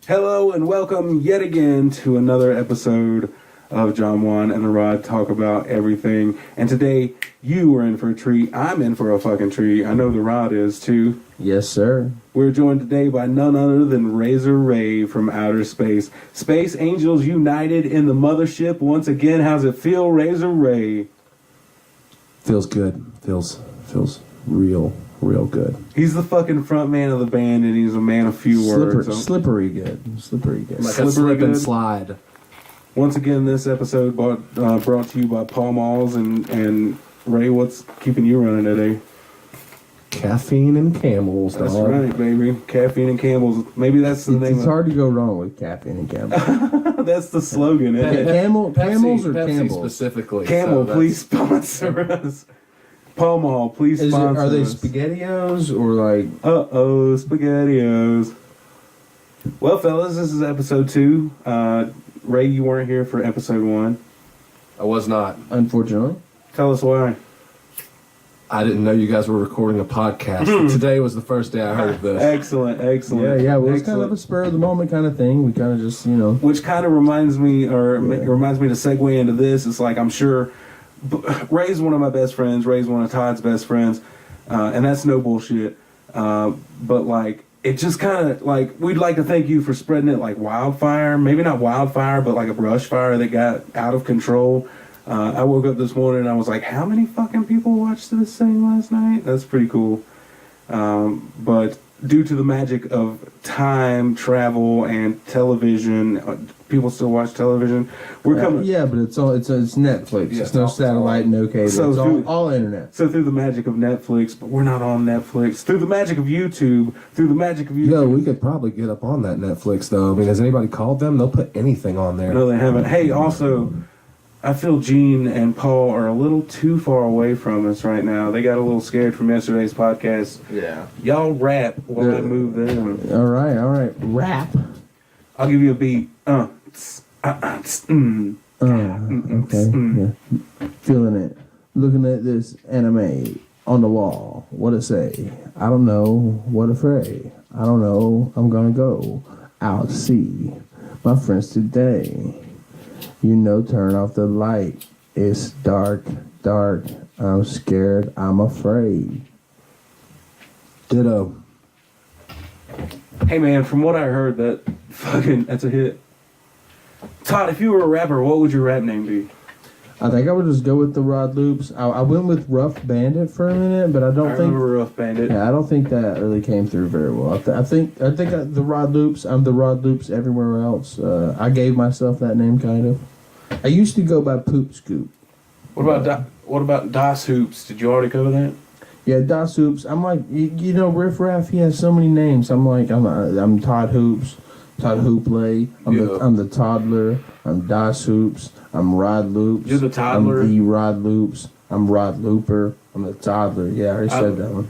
Hello and welcome yet again to another episode of John Juan and the Rod Talk About Everything. And today you are in for a treat. I'm in for a fucking treat. I know the Rod is too. Yes, sir. We're joined today by none other than Razor Ray from outer space. Space Angels united in the mothership once again. How's it feel, Razor Ray? Feels good. Feels real good. He's the fucking front man of the band, and he's a man of few words. Slippery good. Like a slip and slide. Once again, this episode brought to you by Paul Malls. And Ray, what's keeping you running today? Caffeine and Camels, That's dog. right, baby. Caffeine and Camels. Maybe that's the name. It's hard to go wrong with caffeine and Camels. That's the slogan, isn't it? Camels or Pepsi Campbell's? specifically. Camel, please sponsor us. Paul Mall, please sponsor Are they us. SpaghettiOs or like... Uh-oh, SpaghettiOs. Well, fellas, this is episode 2. Ray, you weren't here for episode 1. I was not. Unfortunately. Tell us why. I didn't know you guys were recording a podcast. Today was the first day I heard of this. Excellent. Yeah, well, it's kind of a spur of the moment kind of thing. We kind of just, Which kind of reminds me to segue into this. It's like, I'm sure Ray's one of my best friends. Ray's one of Todd's best friends. And that's no bullshit. But like, it just kind of like, we'd like to thank you for spreading it like wildfire. Maybe not wildfire, but like a brush fire that got out of control. I woke up this morning and I was like, how many fucking people watched this thing last night? That's pretty cool. But due to the magic of time, travel, and television, people still watch television. We're coming. Yeah, but it's Netflix. Yeah, it's no satellite, no cable. So it's all internet. So through the magic of Netflix, but we're not on Netflix. Through the magic of YouTube. Yo, we could probably get up on that Netflix, though. I mean, has anybody called them? They'll put anything on there. No, they haven't. Hey, also, I feel Gene and Paul are a little too far away from us right now. They got a little scared from yesterday's podcast. Yeah. Y'all rap while I move them. All right. Rap. I'll give you a beat. Okay. Yeah. Feeling it. Looking at this anime on the wall. What it say? I don't know. What afraid? I don't know. I'm gonna go out to see my friends today. Turn off the light. It's dark. I'm scared. I'm afraid. Ditto. Hey man, from what I heard, that's a hit. Todd, if you were a rapper, what would your rap name be? I think I would just go with the Rod Loops. I went with Rough Bandit for a minute, but I remember Rough Bandit. Yeah, I don't think that really came through very well. I think the Rod Loops. I'm the Rod Loops everywhere else. I gave myself that name kind of. I used to go by Poop Scoop. What about Das Hoops? Did you already cover that? Yeah, Das Hoops. I'm like, Riff Raff. He has so many names. I'm Todd Hoops, Todd Hoopley. I'm the Toddler. I'm Das Hoops. I'm Rod Loops. You're the Toddler. I'm the Rod Loops. I'm Rod Looper. I'm the Toddler. Yeah, I already said that one.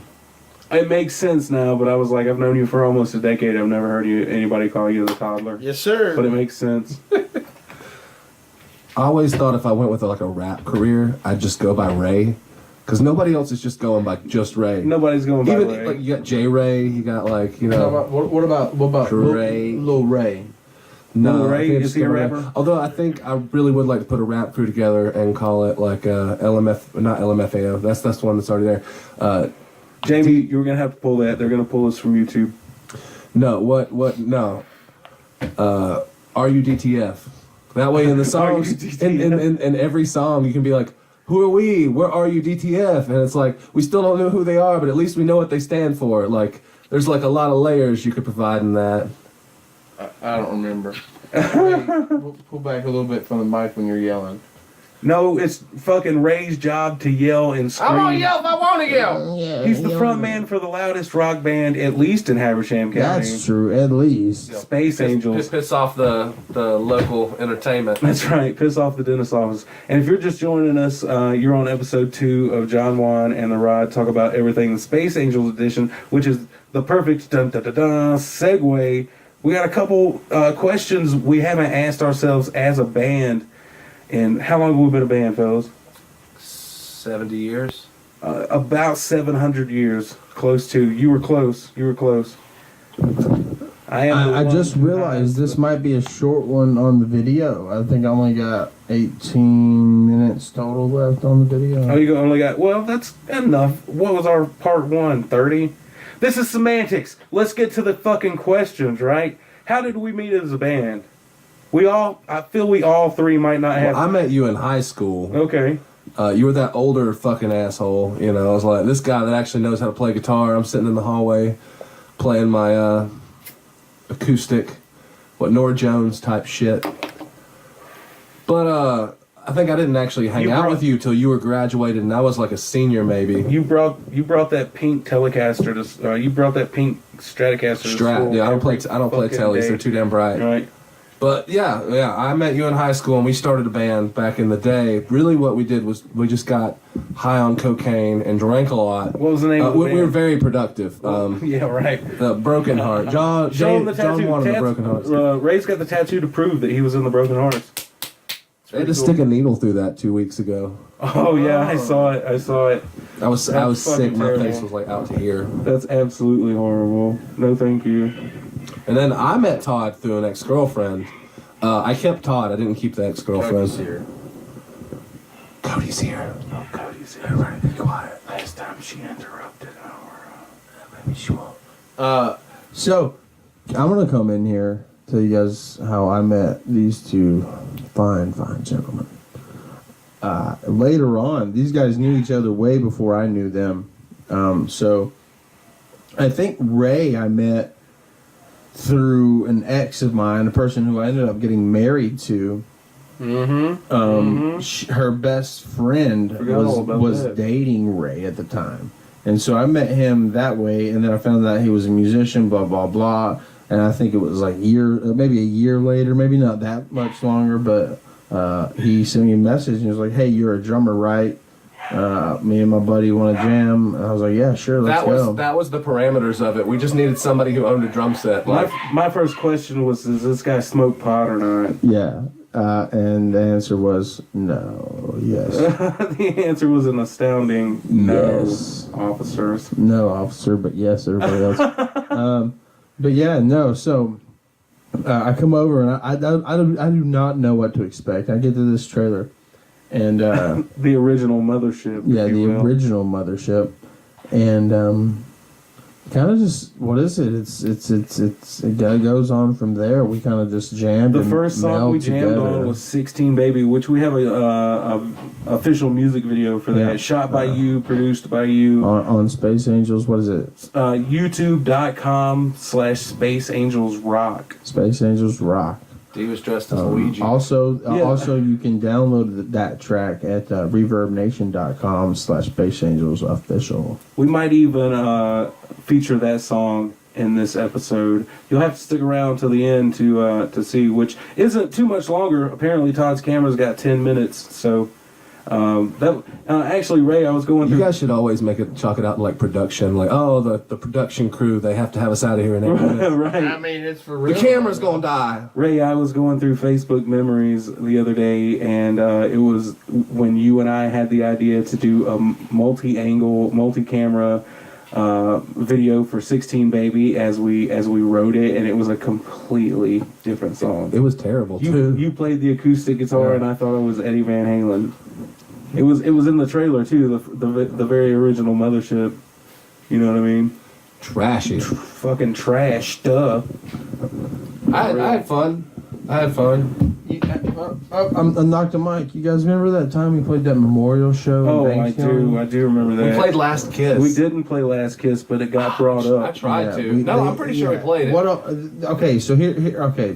It makes sense now, but I was like, I've known you for almost a decade. I've never heard anybody call you the Toddler. Yes, sir. But it makes sense. I always thought if I went with a rap career, I'd just go by Ray. Because nobody else is just going by just Ray. Nobody's going by Even Ray. like you got J Ray, you got What about Ray? Lil Ray? No, Lil Ray, I think is he a rapper? Although I think I really would like to put a rap crew together and call it like not LMFAO. That's the one that's already there. Jamie, you were gonna have to pull that. They're gonna pull us from YouTube. No, what? No. RUDTF. That way in the songs, in every song, you can be like, who are we? Where are you, DTF? And it's like, we still don't know who they are, but at least we know what they stand for. Like, there's like a lot of layers you could provide in that. I don't remember. Pull back a little bit from the mic when you're yelling. No, it's fucking Ray's job to yell and scream. I'm gonna yell if I want to yell. He's the front man for the loudest rock band, at least in Habersham County. That's true, at least. Space Angels. Piss off the local entertainment. That's right. Piss off the dentist office. And if you're just joining us, you're on episode 2 of John Juan and the Rod Talk About Everything, the Space Angels edition, which is the perfect segue. We got a couple questions we haven't asked ourselves as a band. And how long have we been a band, fellas? 70 years? About 700 years. Close to. You were close. I just realized this might be a short one on the video. I think I only got 18 minutes total left on the video. Oh, you only got, well, that's enough. What was our part 1? 30? This is semantics. Let's get to the fucking questions, right? How did we meet as a band? I feel we all three might not have. Well, I met you in high school. Okay. You were that older fucking asshole. You know, I was like, this guy that actually knows how to play guitar. I'm sitting in the hallway playing my acoustic, Norah Jones type shit. But I think I didn't actually hang out with you till you were graduated, and I was like a senior maybe. You brought that pink Telecaster to. You brought that pink Stratocaster to school. Yeah, I don't play tellies. They're too damn bright. Right. But yeah, I met you in high school, and we started a band back in the day. Really, what we did was we just got high on cocaine and drank a lot. What was the name of the band? We were very productive. Yeah, right. Broken Heart. John wanted the Broken Hearts. Ray's got the tattoo to prove that he was in the Broken Hearts. They had to stick a needle through that 2 weeks ago. Oh yeah, I saw it. I was sick. My terrible. face was like out to here. That's absolutely horrible. No, thank you. And then I met Todd through an ex-girlfriend. I kept Todd. I didn't keep the ex-girlfriend. Cody's here. Cody's here. Oh, Cody's here. Everybody be quiet. Last time she interrupted our. Maybe she won't. So, I'm going to come in here, tell you guys how I met these two fine gentlemen. Later on, these guys knew each other way before I knew them. So, I think Ray I met through an ex of mine, a person who I ended up getting married to. Her best friend was dating Ray at the time. And so I met him that way, and then I found out he was a musician, blah, blah, blah. And I think it was like maybe a year later, maybe not that much longer, but he sent me a message and he was like, hey, you're a drummer, right? Me and my buddy want to jam. And I was like, yeah, sure, let's go. That was the parameters of it. We just needed somebody who owned a drum set. My first question was, does this guy smoke pot or not? Yeah. And the answer was no, yes. The answer was an astounding no, yes. Officers. No, officer, but yes, everybody else. But yeah, no, so I come over and I do not know what to expect. I get to this trailer and the original mothership. Yeah, the original mothership. And kind of just, what is it? It goes on from there. We kind of just jammed. The first song we jammed on was 16 Baby, which we have a official music video for that. Yeah. Shot by you, produced by you. On Space Angels, what is it? YouTube.com/Space Angels Rock. Space Angels Rock. He was dressed as Luigi. Also, you can download that track at ReverbNation.com/Space Angels Official. We might even feature that song in this episode. You'll have to stick around to the end to see, which isn't too much longer. Apparently, Todd's camera's got 10 minutes, so actually, Ray, I was going through. You guys should always chalk it out in like production, like the production crew, they have to have us out of here in 8 minutes. Right. I mean, it's for real. The camera's gonna die. Ray, I was going through Facebook memories the other day, and it was when you and I had the idea to do a multi-angle, multi-camera video for 16 Baby as we wrote it, and it was a completely different song. It was terrible too. You played the acoustic guitar, and I thought it was Eddie Van Halen. It was in the trailer too, the very original Mothership. You know what I mean? Trashy. Fucking trash stuff. I had fun. I'm Dr. Mike. You guys remember that time we played that memorial show? Oh, I do remember that. We played Last Kiss. We didn't play Last Kiss, but it got brought up. I tried to. I'm pretty sure we played it. Okay, so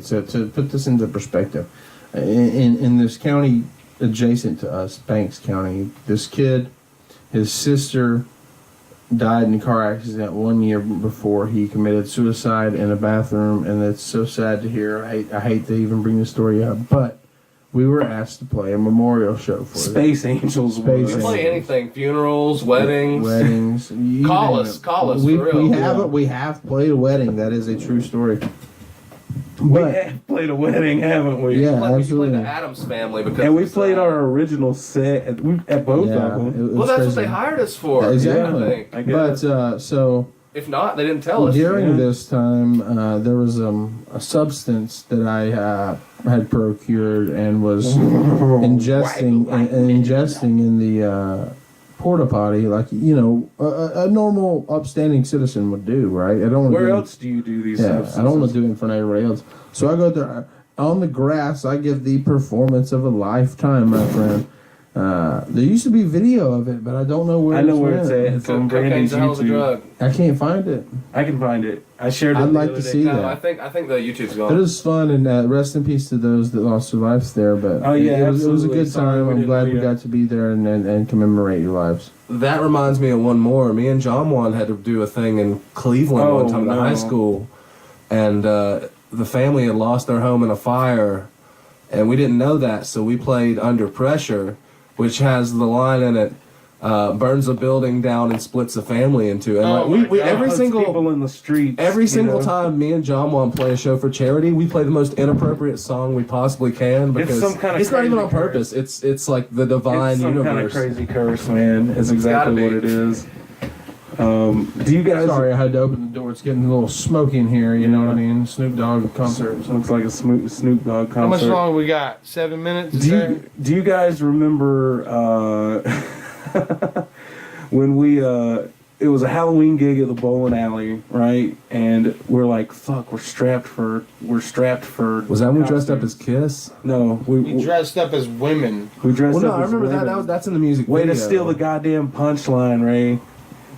so to put this into perspective, in this county adjacent to us, Banks County, this kid, his sister died in a car accident 1 year before he committed suicide in a bathroom, and it's so sad to hear. I hate to even bring the story up, but we were asked to play a memorial show for Space Angels. We play anything, funerals, weddings. Call us, for real. We have played a wedding. That is a true story. We have played a wedding, haven't we? Yeah, We absolutely. played the Addams Family because. And we played our original set at both of them. Well, that's what they hired us for. Exactly. I think. I guess. But so If not, they didn't tell us. During this time, there was a substance that I had procured and was ingesting in the porta potty, like a normal upstanding citizen would do, right? I don't. Where else do you do these? Yeah, I don't want to do it in front of everybody else. So I go there on the grass. I give the performance of a lifetime, my friend. There used to be video of it, but I don't know where. I know where it's at. It's on Brandon's Cocaine's a hell of a YouTube. drug. I can't find it. I can find it. I shared it. I'd the like other to day. see No, that. I think the YouTube's It gone. was fun, and rest in peace to those that lost their lives there. But Oh, yeah, it was a absolutely. good Sorry time. we I'm didn't glad we read it. got to be there and commemorate your lives. That reminds me of one more. Me and John Juan had to do a thing in Cleveland one time in no. high school, and the family had lost their home in a fire, and we didn't know that, so we played Under Pressure, which has the line in it, burns a building down and splits a family in two. And Oh like, we my God. every Puts single people in the streets. Every you single know? time me and John want to play a show for charity, we play the most inappropriate song we possibly can because some kind of it's not even on crazy purpose. It's like the divine It's some universe. kind of crazy curse, man. It's exactly gotta what be. it is. Do you guys? Sorry, I had to open the door. It's getting a little smoky in here. You know what I mean? Snoop Dogg concert. Looks like a Snoop Dogg concert. How much longer we got? 7 minutes? Is there? Do you guys remember when we it was a Halloween gig at the bowling alley, right? And we're like, fuck, we're strapped for Was that when we dressed up as Kiss? No, We dressed up as women. we dressed Well, no, up I as remember that. women. That's in the music Way video. to steal the goddamn punchline, Ray.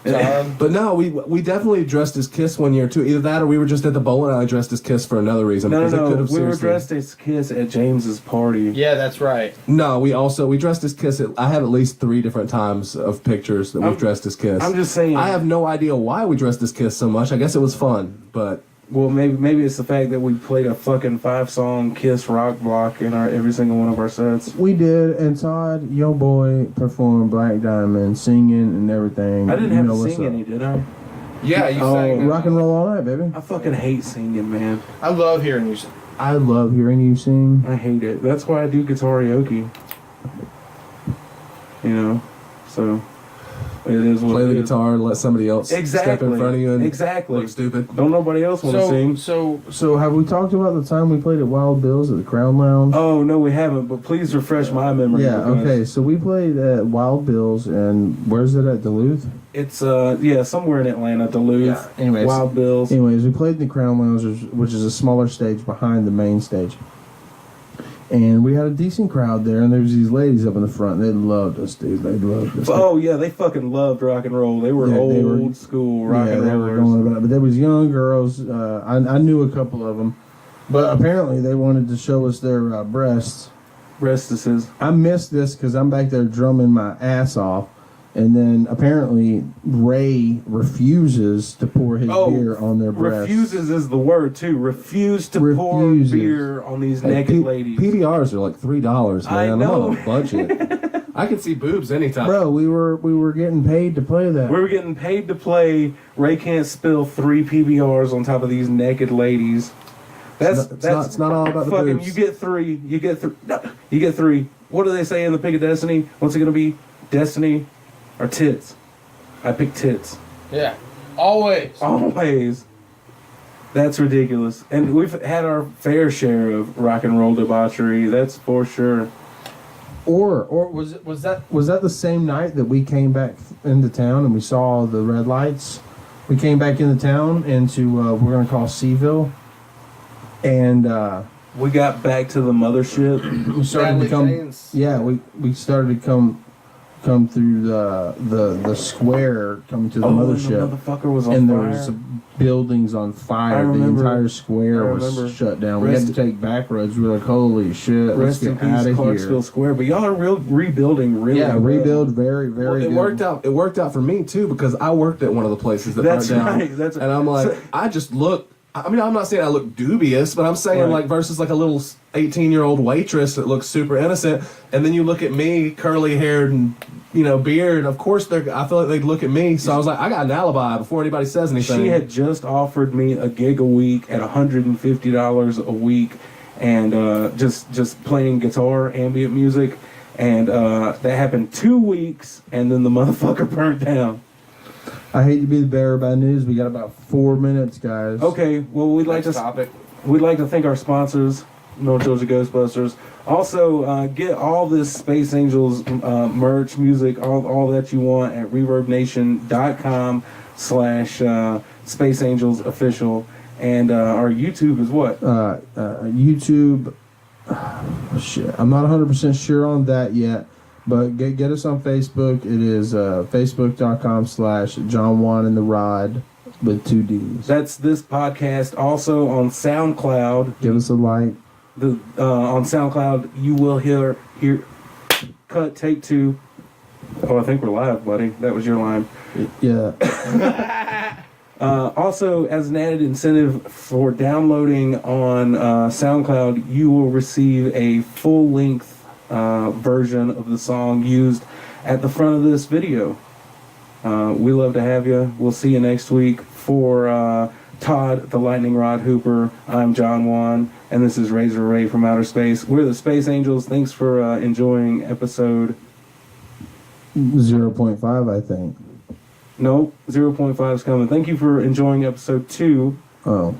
Todd. But no, we definitely dressed as Kiss one year too. Either that or we were just at the bowling alley dressed as Kiss for another reason. No, because it could have we were seriously- dressed as Kiss at James's party. Yeah, that's right. No, we dressed as Kiss. I have at least 3 different times of pictures that we've dressed as Kiss. I'm just saying. I have no idea why we dressed as Kiss so much. I guess it was fun, but Well, maybe it's the fact that we played a fucking 5-song Kiss rock block in every single one of our sets. We did, and Todd, your boy, performed Black Diamond, singing and everything. I didn't You have know to what's sing up. any, did I? yeah, you sang Rock and roll all night, baby. I fucking hate singing, man. I love hearing you sing. I love hearing you sing. I hate it. That's why I do karaoke. You know, so it is what play it the is. guitar and let somebody else Exactly. step in front of you and Exactly. look stupid. Don't nobody else want to sing. So have we talked about the time we played at Wild Bill's at the Crown Lounge? Oh no, we haven't. But please refresh my memory. Yeah, because okay. So we played at Wild Bill's, and where's it at? Duluth? It's somewhere in Atlanta, Duluth. Yeah, anyways. Wild Bills. Anyways, we played in the Crown Lounge, which is a smaller stage behind the main stage. And we had a decent crowd there, and there was these ladies up in the front. They loved us, dude. They loved us. Oh yeah, they fucking loved rock and roll. They were Yeah, old they were- school rock and they were rollers. going about it. But there was young girls. I knew a couple of them. But apparently they wanted to show us their breasts. Restices. I missed this because I'm back there drumming my ass off. And then apparently Ray refuses to pour his beer on their breasts. Refuses is the word too. Refuse to pour Refuses. beer on these Hey, naked ladies. PBRs are like $3, man. I I'm know. on a budget. I can see boobs anytime. Bro, we were getting paid to play that. We were getting paid to play. Ray can't spill 3 PBRs on top of these naked ladies. It's not all about the fucking. boobs. You get 3. You get 3. No, you get 3. What do they say in the Pick of Destiny? What's it gonna be? Destiny or tits? I pick tits. Yeah. Always. Always. That's ridiculous. And we've had our fair share of rock and roll debauchery. That's for sure. Or was that the same night that we came back into town and we saw the red lights? We came back into town into we're gonna call Seaville, and We got back to the mothership. we started to Bradley come. James. Yeah, we started to come through the square, coming to the The mothership, motherfucker was on and there fire. was buildings on I fire. The remember. entire square I was remember. shut down. We had to Rest- take back roads. We were like, holy shit, let's Rest in get out peace, of Clarksville here. Square. But y'all are rebuilding really Yeah, well. rebuild very, very Well, it good. worked out. It worked out for me too because I worked at one of the places that That's burned down, right, that's- and I'm like, so- I just look. I mean, I'm not saying I look dubious, but I'm saying Right. like versus like a little 18-year-old waitress that looks super innocent, and then you look at me, curly haired and beard. Of course, I feel like they'd look at me. So I was like, I got an alibi before anybody says anything. She had just offered me a gig a week at $150 a week, and just playing guitar, ambient music, and that happened 2 weeks, and then the motherfucker burnt down. I hate to be the bearer of bad news. We got about 4 minutes, guys. Okay, well, we'd like Next to topic. we'd like to thank our sponsors, North Georgia Ghostbusters. Also, get all this Space Angels merch, music, all that you want at ReverbNation.com/Space Angels Official. And our YouTube is what? YouTube. Shit, I'm not 100% sure on that yet, but get us on Facebook. It is facebook.com/jonwanandtherodd with 2 D's. That's this podcast. Also on SoundCloud. Give us a like. On SoundCloud, you will hear cut take 2. Oh, I think we're live, buddy. That was your line. Yeah. Also, as an added incentive for downloading on SoundCloud, you will receive a full-length version of the song used at the front of this video. We love to have you. We'll see you next week. For Todd, the Lightning Rod Hooper, I'm John Juan, and this is Razor Ray from Outer Space. We're the Space Angels. Thanks for enjoying episode... 0.5, I think. No, 0.5 is coming. Thank you for enjoying episode 2. Oh.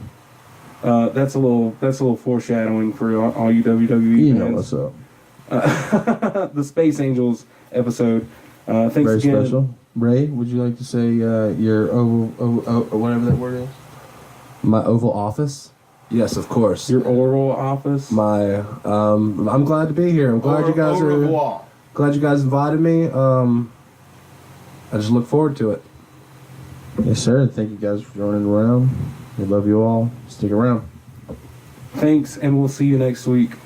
That's a little foreshadowing for all you WWE You fans. know what's up. The Space Angels episode. Thanks Very again. special. Ray, would you like to say your oval, whatever that word is? My Oval Office? Yes, of course. Your oral office. My I'm glad to be here. I'm glad you guys glad you guys invited me. I just look forward to it. Yes, sir. Thank you guys for joining around. We love you all. Stick around. Thanks, and we'll see you next week.